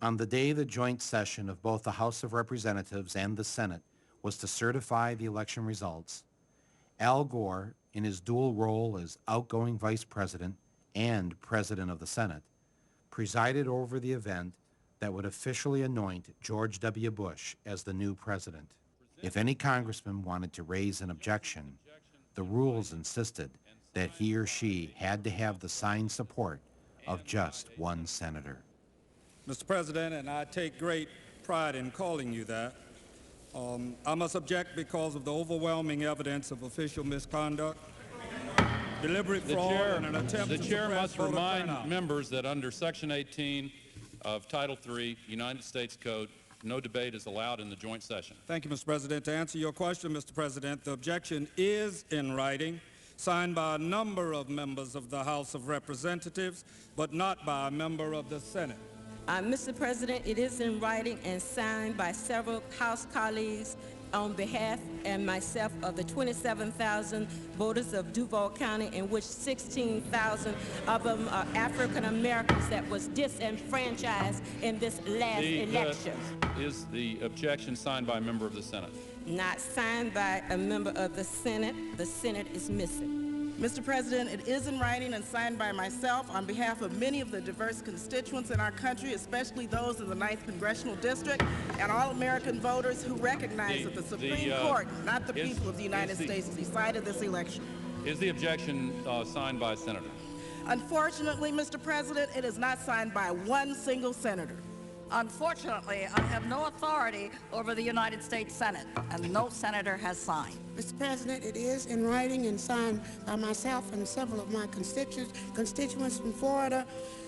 On the day the joint session of both the House of Representatives and the Senate was to certify the election results, Al Gore, in his dual role as outgoing Vice President and President of the Senate, presided over the event that would officially anoint George W. Bush as the new president. If any congressman wanted to raise an objection, the rules insisted that he or she had to have the signed support of just one senator. Mr. President, and I take great pride in calling you that, I must object because of the overwhelming evidence of official misconduct, deliberate fraud, and an attempt to suppress voter turnout. The chair must remind members that under Section 18 of Title III, United States Code, no debate is allowed in the joint session. Thank you, Mr. President. To answer your question, Mr. President, the objection is in writing, signed by a number of members of the House of Representatives, but not by a member of the Senate. Mr. President, it is in writing and signed by several House colleagues on behalf and myself of the 27,000 voters of Duval County, in which 16,000 of them are African Americans that was disenfranchised in this last election. Is the objection signed by a member of the Senate? Not signed by a member of the Senate. The Senate is missing. Mr. President, it is in writing and signed by myself on behalf of many of the diverse constituents in our country, especially those in the 9th Congressional District, and all American voters who recognize that the Supreme Court, not the people of the United States, decided this election. Is the objection signed by a senator? Unfortunately, Mr. President, it is not signed by one single senator. Unfortunately, I have no authority over the United States Senate, and no senator has signed. Mr. President, it is in writing and signed by myself and several of my constituents from Florida.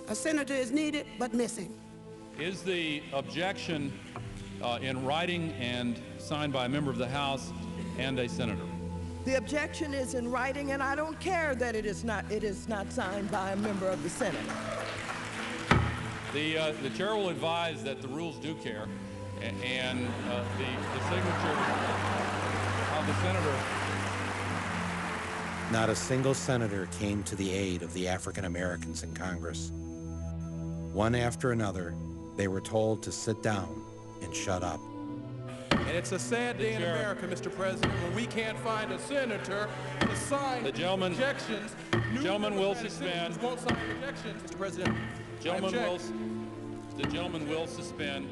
A senator is needed, but missing. Is the objection in writing and signed by a member of the House and a senator? The objection is in writing, and I don't care that it is not signed by a member of the Senate. The chair will advise that the rules do care, and the signature of the senator. Not a single senator came to the aid of the African Americans in Congress. One after another, they were told to sit down and shut up. And it's a sad day in America, Mr. President, when we can't find a senator to sign objections. The gentleman will suspend. Won't sign objections, Mr. President. The gentleman will suspend.